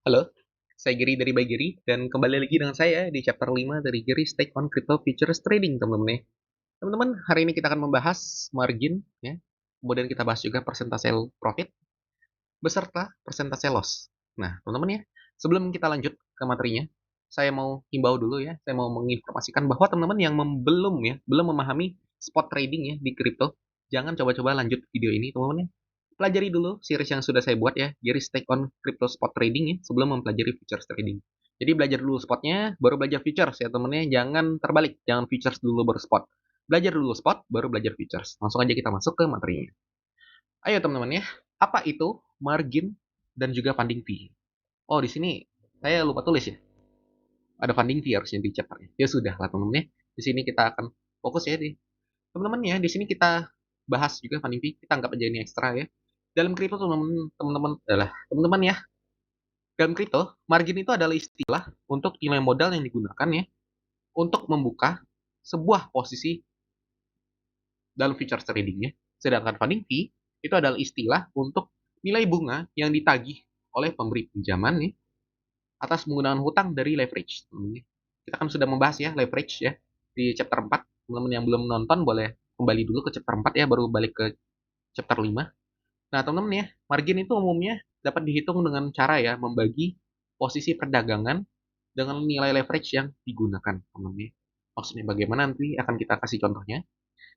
Halo, saya Giri dari By Giri, dan kembali lagi dengan saya di chapter 5 dari Giri's Take on Crypto Futures Trading, teman-teman ya. Teman-teman, hari ini kita akan membahas margin, ya. Kemudian kita bahas juga persentase profit, beserta persentase loss. Nah, teman-teman ya, sebelum kita lanjut ke materinya, saya mau himbau dulu ya, saya mau menginformasikan bahwa teman-teman yang belum memahami spot trading ya di kripto, jangan coba-coba lanjut video ini, teman-teman ya. Pelajari dulu series yang sudah saya buat ya, jadi Stake on Crypto Spot Trading ya, sebelum mempelajari futures trading. Jadi belajar dulu spotnya, baru belajar futures ya temennya, jangan terbalik, jangan futures dulu baru spot. Belajar dulu spot, baru belajar futures. Langsung aja kita masuk ke materinya. Ayo teman-teman ya, apa itu margin dan juga funding fee? Oh, di sini saya lupa tulis ya, ada funding fee harusnya di chapternya. Ya sudah lah teman-teman ya, di sini kita akan fokus ya di teman-teman ya, di sini kita bahas juga funding fee, kita anggap aja ini ekstra ya. Dalam kripto teman-teman ya, dalam kripto margin itu adalah istilah untuk nilai modal yang digunakan ya untuk membuka sebuah posisi dalam futures tradingnya. Sedangkan funding fee itu adalah istilah untuk nilai bunga yang ditagih oleh pemberi pinjaman nih atas menggunakan hutang dari leverage. Kita kan sudah membahas ya leverage ya di chapter 4. Teman-teman yang belum nonton boleh kembali dulu ke chapter 4 ya, baru balik ke chapter 5. Nah, teman-teman ya, margin itu umumnya dapat dihitung dengan cara ya membagi posisi perdagangan dengan nilai leverage yang digunakan, teman-teman ya. Maksudnya bagaimana nanti akan kita kasih contohnya.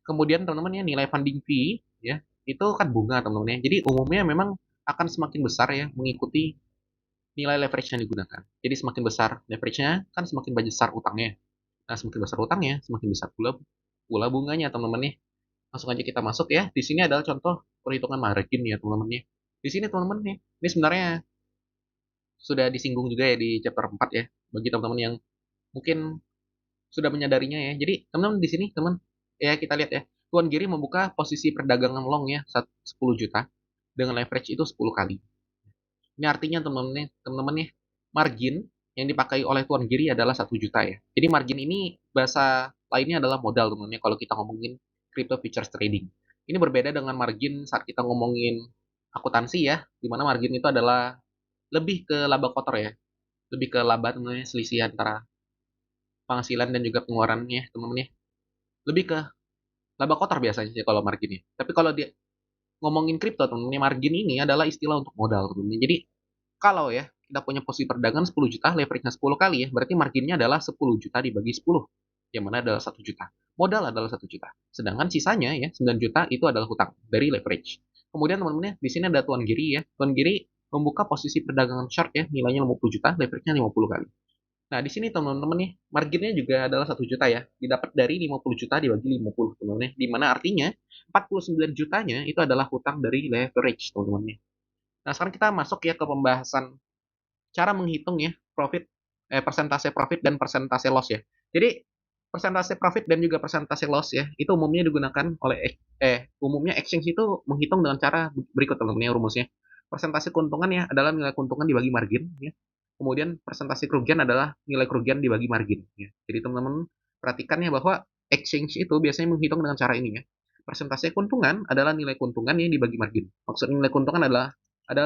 Kemudian teman-teman ya, nilai funding fee ya, itu kan bunga teman-teman ya. Jadi umumnya memang akan semakin besar ya mengikuti nilai leverage yang digunakan. Jadi semakin besar leverage-nya kan semakin besar utangnya. Nah, semakin besar utangnya, semakin besar pula pula bunganya teman-teman ya. Langsung aja kita masuk ya. Di sini adalah contoh perhitungan margin ya teman-teman ya. Di sini teman-teman nih, ini sebenarnya sudah disinggung juga ya di chapter 4 ya. Bagi teman-teman yang mungkin sudah menyadarinya ya. Jadi teman-teman di sini teman ya kita lihat ya. Tuan Giri membuka posisi perdagangan long ya 10 juta dengan leverage itu 10 kali. Ini artinya teman-teman ya, margin yang dipakai oleh Tuan Giri adalah 1 juta ya. Jadi margin ini bahasa lainnya adalah modal teman-teman ya kalau kita ngomongin crypto futures trading. Ini berbeda dengan margin saat kita ngomongin akuntansi ya, di mana margin itu adalah lebih ke laba kotor ya, lebih ke laba teman-teman ya, selisih antara penghasilan dan juga pengeluarannya teman-teman ya. Lebih ke laba kotor biasanya sih kalau marginnya. Tapi kalau dia ngomongin kripto teman-teman, ya, margin ini adalah istilah untuk modal teman-teman. Jadi kalau ya kita punya posisi perdagangan 10 juta, leverage-nya 10 kali ya, berarti marginnya adalah 10 juta dibagi 10, yang mana adalah 1 juta. Modal adalah 1 juta. Sedangkan sisanya ya 9 juta itu adalah hutang dari leverage. Kemudian teman-teman ya, di sini ada Tuan Giri ya. Tuan Giri membuka posisi perdagangan short ya, nilainya 50 juta, leverage-nya 50 kali. Nah, di sini teman-teman nih, marginnya juga adalah 1 juta ya. Didapat dari 50 juta dibagi 50, teman-teman. Di mana artinya 49 jutanya itu adalah hutang dari leverage, teman-teman. Nah, sekarang kita masuk ya ke pembahasan cara menghitung ya persentase profit dan persentase loss ya. Jadi persentase profit dan juga persentase loss ya, itu umumnya digunakan oleh umumnya exchange itu menghitung dengan cara berikut teman-teman ya rumusnya. Persentase keuntungan ya adalah nilai keuntungan dibagi margin ya. Kemudian persentase kerugian adalah nilai kerugian dibagi margin ya. Jadi teman-teman perhatikan ya bahwa exchange itu biasanya menghitung dengan cara ini ya. Persentase keuntungan adalah nilai keuntungan yang dibagi margin. Maksudnya nilai keuntungan adalah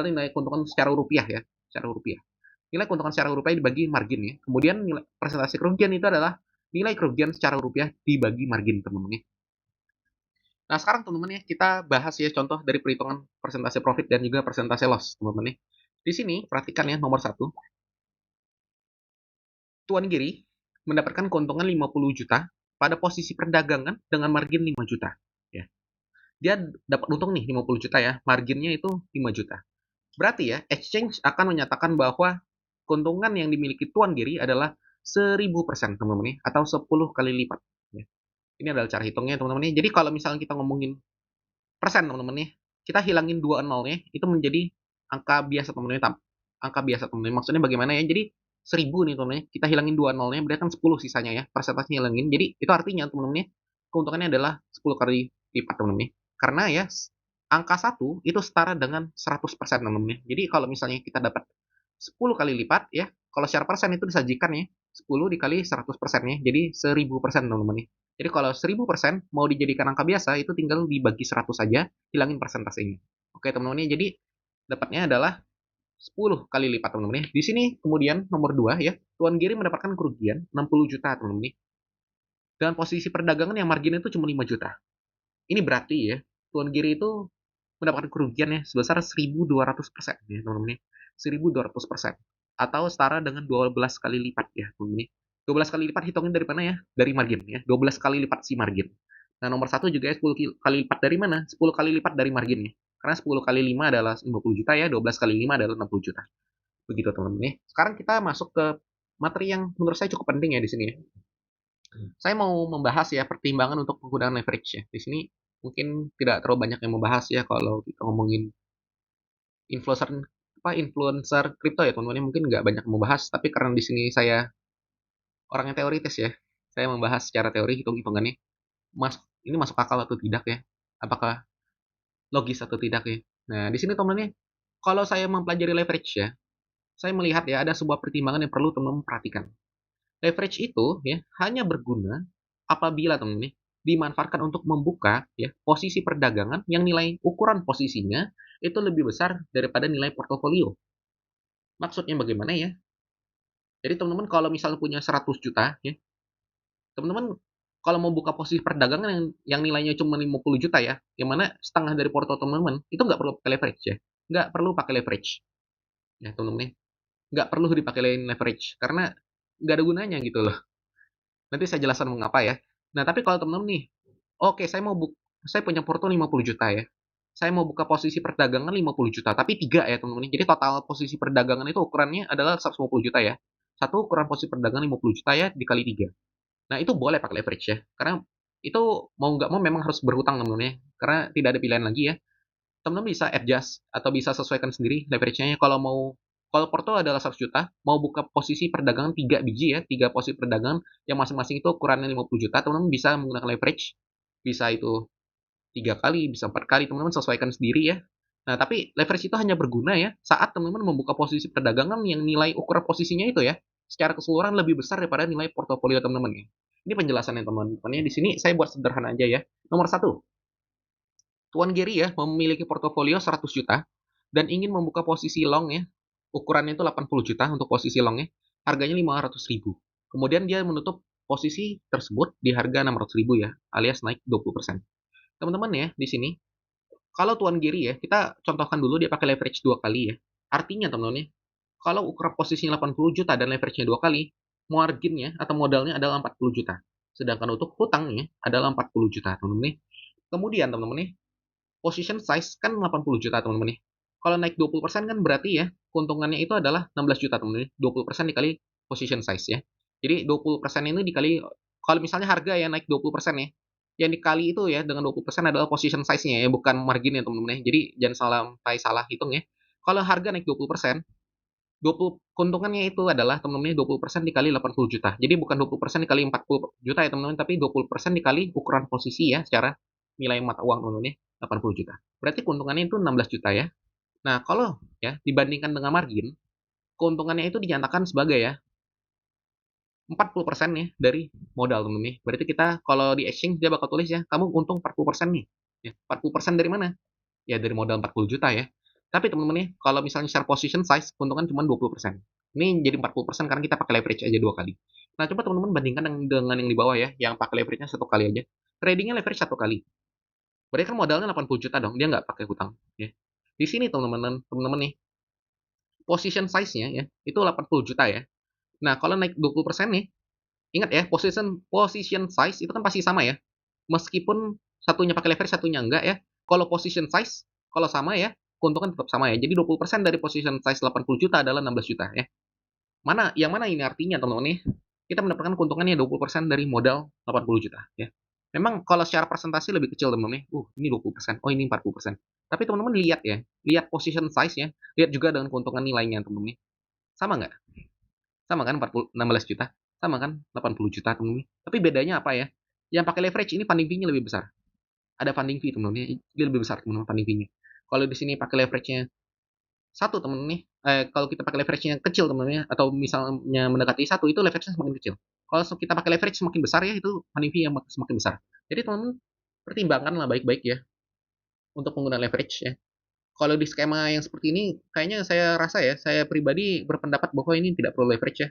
nilai keuntungan secara rupiah ya, secara rupiah. Nilai keuntungan secara rupiah dibagi margin ya. Kemudian nilai persentase kerugian itu adalah nilai kerugian secara rupiah dibagi margin teman-teman ya. Nah sekarang teman-teman ya kita bahas ya contoh dari perhitungan persentase profit dan juga persentase loss teman-teman ya. Di sini perhatikan ya nomor 1. Tuan Giri mendapatkan keuntungan 50 juta pada posisi perdagangan dengan margin 5 juta. Ya. Dia dapat untung nih 50 juta ya, marginnya itu 5 juta. Berarti ya, exchange akan menyatakan bahwa keuntungan yang dimiliki Tuan Giri adalah 1000% teman-teman ya, atau 10 kali lipat. Ya. Ini adalah cara hitungnya teman-teman ya. Jadi kalau misalnya kita ngomongin persen teman-teman ya, kita hilangin 2 nolnya, itu menjadi angka biasa teman-teman ya. Angka biasa teman-teman. Maksudnya bagaimana ya? Jadi 1000 nih teman-teman ya, kita hilangin 2 nolnya, berarti kan 10 sisanya ya, persentasenya hilangin. Jadi itu artinya teman-teman ya, keuntungannya adalah 10 kali lipat teman-teman ya. Karena ya, angka 1 itu setara dengan 100% teman-teman ya. Jadi kalau misalnya kita dapat 10 kali lipat ya, kalau secara persen itu disajikan ya, 10 dikali 100% ya, jadi 1000% teman-teman ya. Jadi kalau 1000% mau dijadikan angka biasa, itu tinggal dibagi 100 saja, hilangin persentasenya. Oke teman-teman ya, jadi dapatnya adalah 10 kali lipat teman-teman ya. Di sini kemudian nomor 2 ya, Tuan Giri mendapatkan kerugian 60 juta teman-teman ya. Dengan posisi perdagangan yang marginnya itu cuma 5 juta. Ini berarti ya, Tuan Giri itu mendapatkan kerugian ya sebesar 1.200% ya teman-teman ya. 1.200%. Atau setara dengan 12 kali lipat ya teman-teman ya. 12 kali lipat hitungnya dari mana ya? Dari margin ya. 12 kali lipat si margin. Nah, nomor satu juga ya 10 kali lipat dari mana? 10 kali lipat dari marginnya. Karena 10 kali 5 adalah 50 juta ya, 12 kali 5 adalah 60 juta. Begitu teman-teman ya. Sekarang kita masuk ke materi yang menurut saya cukup penting ya di sini ya. Saya mau membahas ya pertimbangan untuk penggunaan leverage ya. Di sini mungkin tidak terlalu banyak yang membahas ya kalau kita ngomongin influencer influencer kripto ya teman-teman ya. Mungkin nggak banyak membahas, tapi karena di sini saya orangnya teoritis ya. Saya membahas secara teori hitung-hitungannya. Ini masuk akal atau tidak ya? Apakah logis atau tidak ya? Nah, di sini teman-teman ya, kalau saya mempelajari leverage ya, saya melihat ya ada sebuah pertimbangan yang perlu teman-teman perhatikan. Leverage itu ya hanya berguna apabila teman-teman ya, dimanfaatkan untuk membuka ya posisi perdagangan yang nilai ukuran posisinya itu lebih besar daripada nilai portofolio. Maksudnya bagaimana ya? Jadi teman-teman kalau misalnya punya 100 juta ya, teman-teman kalau mau buka posisi perdagangan yang nilainya cuma 50 juta ya, yang mana setengah dari porto teman-teman, itu nggak perlu pakai leverage ya. Nggak perlu pakai leverage. Ya, teman-teman ya. Nggak perlu dipakai leverage, karena nggak ada gunanya gitu loh. Nanti saya jelaskan mengapa ya. Nah, tapi kalau teman-teman nih, oke, saya punya porto 50 juta ya. Saya mau buka posisi perdagangan 50 juta, tapi 3 ya teman-teman. Jadi total posisi perdagangan itu ukurannya adalah 150 juta ya. Satu ukuran posisi perdagangan 50 juta ya dikali 3. Nah, itu boleh pakai leverage ya. Karena itu mau nggak mau memang harus berhutang teman-teman ya. Karena tidak ada pilihan lagi ya. Teman-teman bisa adjust atau bisa sesuaikan sendiri leverage-nya. Kalau porto adalah 100 juta, mau buka posisi perdagangan 3 biji ya, 3 posisi perdagangan yang masing-masing itu ukurannya 50 juta, teman-teman bisa menggunakan leverage. Bisa itu 3 kali, bisa 4 kali, teman-teman sesuaikan sendiri ya. Nah, tapi leverage itu hanya berguna ya saat teman-teman membuka posisi perdagangan yang nilai ukuran posisinya itu ya, secara keseluruhan lebih besar daripada nilai portofolio teman-teman ya. Ini penjelasannya teman-teman ya. Di sini saya buat sederhana aja ya. Nomor satu, Tuan Gary ya memiliki portofolio 100 juta dan ingin membuka posisi long ya. Ukurannya itu 80 juta untuk posisi long ya. Harganya 500 ribu. Kemudian dia menutup posisi tersebut di harga 600 ribu ya, alias naik 20%. Teman-teman ya, di sini kalau Tuan Giri ya, kita contohkan dulu dia pakai leverage 2 kali ya. Artinya teman-teman ya, kalau ukuran posisinya 80 juta dan leverage-nya 2 kali, marginnya atau modalnya adalah 40 juta. Sedangkan untuk hutangnya adalah 40 juta, teman-teman ya. Kemudian teman-teman ya, position size kan 80 juta, teman-teman ya. Kalau naik 20% kan berarti ya, keuntungannya itu adalah 16 juta, teman-teman ya. 20% dikali position size ya. Jadi 20% ini dikali, kalau misalnya harga ya naik 20% ya, yang dikali itu ya dengan 20% adalah position size-nya ya, bukan margin ya teman-teman ya. Jadi jangan salah hitung ya. Kalau harga naik 20%, 20 keuntungannya itu adalah teman-teman 20% dikali 80 juta. Jadi bukan 20% dikali 40 juta ya teman-teman, tapi 20% dikali ukuran posisi ya secara nilai mata uang teman-teman ya, 80 juta. Berarti keuntungannya itu 16 juta ya. Nah, kalau ya dibandingkan dengan margin, keuntungannya itu dinyatakan sebagai ya 40% ya dari modal teman-teman ya. Berarti kita kalau di exchange dia bakal tulis ya, kamu untung 40% nih. Ya, 40% dari mana? Ya dari modal 40 juta ya. Tapi teman-teman ya, kalau misalnya share position size, keuntungan cuma 20%. Ini jadi 40% karena kita pakai leverage aja 2 kali. Nah, coba teman-teman bandingkan dengan yang di bawah ya, yang pakai leverage-nya 1 kali aja. Tradingnya leverage 1 kali. Berarti kan modalnya 80 juta dong, dia nggak pakai hutang. Ya. Di sini teman-teman nih, position size-nya ya, itu 80 juta ya. Nah, kalau naik 20% nih, ingat ya, position size itu kan pasti sama ya. Meskipun satunya pakai leverage, satunya enggak ya. Kalau position size, kalau sama ya, keuntungan tetap sama ya. Jadi 20% dari position size 80 juta adalah 16 juta ya. Yang mana ini artinya teman-teman nih? Kita mendapatkan keuntungannya 20% dari modal 80 juta ya. Memang kalau secara presentasi lebih kecil teman-teman nih. Ini 20%, oh ini 40%. Tapi teman-teman lihat ya, lihat position size ya, lihat juga dengan keuntungan nilainya teman-teman nih. Sama nggak? Sama kan 16 juta? Sama kan 80 juta teman-teman. Tapi bedanya apa ya? Yang pakai leverage ini funding fee-nya lebih besar. Ada funding fee teman-teman, dia lebih besar teman-teman funding fee-nya. Kalau di sini pakai leverage-nya satu teman nih, kalau kita pakai leverage-nya kecil teman-teman ya, atau misalnya mendekati satu itu leverage-nya semakin kecil. Kalau kita pakai leverage semakin besar ya itu funding fee yang semakin besar. Jadi teman-teman pertimbangkanlah baik-baik ya untuk penggunaan leverage ya. Kalau di skema yang seperti ini, kayaknya saya rasa ya, saya pribadi berpendapat bahwa ini tidak perlu leverage ya.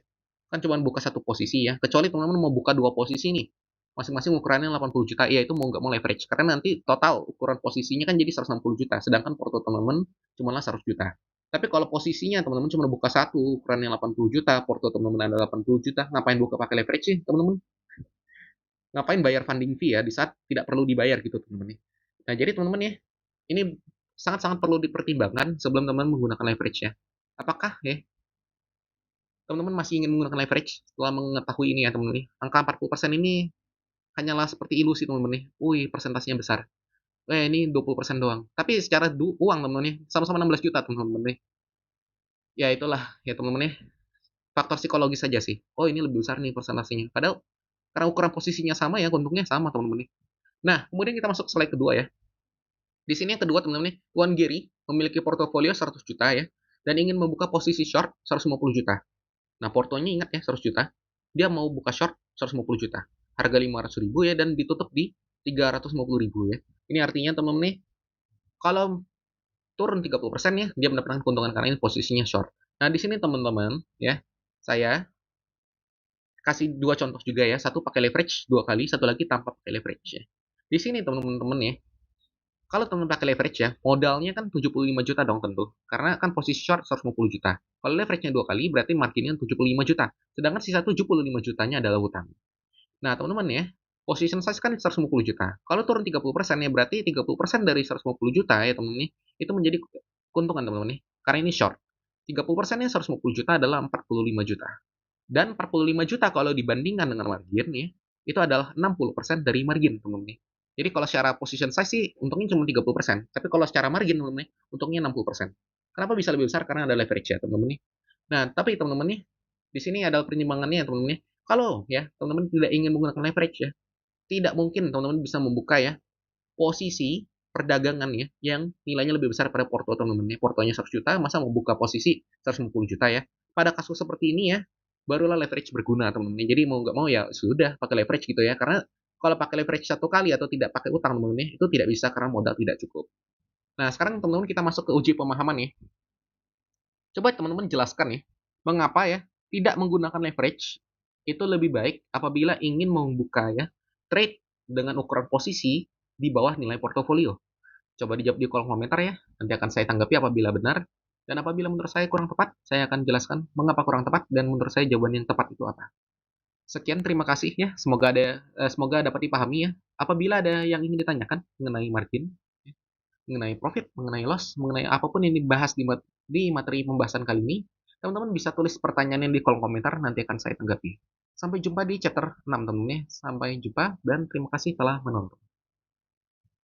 Kan cuma buka satu posisi ya. Kecuali teman-teman mau buka dua posisi nih. Masing-masing ukurannya 80 juta. Ya itu mau nggak mau leverage. Karena nanti total ukuran posisinya kan jadi 160 juta. Sedangkan porto teman-teman cuma 100 juta. Tapi kalau posisinya teman-teman cuma buka satu ukurannya 80 juta, porto teman-teman ada 80 juta, ngapain buka pakai leverage sih teman-teman? Ngapain bayar funding fee ya di saat tidak perlu dibayar gitu teman-teman. Nah jadi teman-teman ya, ini sangat-sangat perlu dipertimbangkan sebelum teman-teman menggunakan leverage ya. Apakah ya teman-teman masih ingin menggunakan leverage setelah mengetahui ini ya teman-teman nih. Angka 40% ini hanyalah seperti ilusi teman-teman nih. Wih, persentasenya besar. Ini 20% doang. Tapi secara uang teman-teman nih, sama-sama 16 juta teman-teman nih. Ya itulah ya teman-teman nih. Faktor psikologis saja sih. Oh ini lebih besar nih persentasenya. Padahal karena ukuran posisinya sama ya, untungnya sama teman-teman nih. Nah, kemudian kita masuk ke slide kedua ya. Di sini yang kedua teman-teman nih, Tuan Giri memiliki portofolio 100 juta ya, dan ingin membuka posisi short 150 juta. Nah, portonya ingat ya 100 juta. Dia mau buka short 150 juta. Harga 500 ribu ya, dan ditutup di 350 ribu ya. Ini artinya teman-teman nih, kalau turun 30% ya, dia mendapatkan keuntungan karena ini posisinya short. Nah, di sini teman-teman ya, saya kasih dua contoh juga ya. Satu pakai leverage dua kali, satu lagi tanpa pakai leverage ya. Di sini teman-teman ya, kalau teman pakai leverage ya, modalnya kan 75 juta dong tentu. Karena kan posisi short 150 juta. Kalau leverage-nya dua kali, berarti marginnya 75 juta. Sedangkan sisa 75 jutanya adalah hutang. Nah, teman-teman ya, position size kan 150 juta. Kalau turun 30% ya, berarti 30% dari 150 juta ya teman-teman, itu menjadi keuntungan teman-teman. Karena ini short. 30%-nya 150 juta adalah 45 juta. Dan 45 juta kalau dibandingkan dengan margin ya, itu adalah 60% dari margin teman-teman. Jadi kalau secara position size sih untungnya cuma 30%, tapi kalau secara margin teman-teman, untungnya 60%. Kenapa bisa lebih besar? Karena ada leverage ya teman-teman. Nah, tapi teman-teman nih, di sini ada pertimbangannya teman-teman. Kalau ya teman-teman tidak ingin menggunakan leverage ya, tidak mungkin teman-teman bisa membuka ya posisi perdagangan ya yang nilainya lebih besar pada porto teman-teman. Portonya 100 juta, masa mau buka posisi 150 juta ya. Pada kasus seperti ini ya, barulah leverage berguna teman-teman. Jadi mau nggak mau ya sudah pakai leverage gitu ya. Karena kalau pakai leverage satu kali atau tidak pakai utang teman-teman itu tidak bisa karena modal tidak cukup. Nah sekarang teman-teman kita masuk ke uji pemahaman ya. Coba teman-teman jelaskan ya, mengapa ya tidak menggunakan leverage itu lebih baik apabila ingin membuka ya trade dengan ukuran posisi di bawah nilai portofolio. Coba dijawab di kolom komentar ya. Nanti akan saya tanggapi apabila benar. Dan apabila menurut saya kurang tepat, saya akan jelaskan mengapa kurang tepat dan menurut saya jawaban yang tepat itu apa. Sekian, terima kasih ya. Semoga dapat dipahami ya. Apabila ada yang ingin ditanyakan mengenai margin, mengenai profit, mengenai loss, mengenai apapun yang dibahas di materi pembahasan kali ini, teman-teman bisa tulis pertanyaannya di kolom komentar, nanti akan saya tanggapi. Sampai jumpa di chapter 6 teman-teman ya. Sampai jumpa dan terima kasih telah menonton.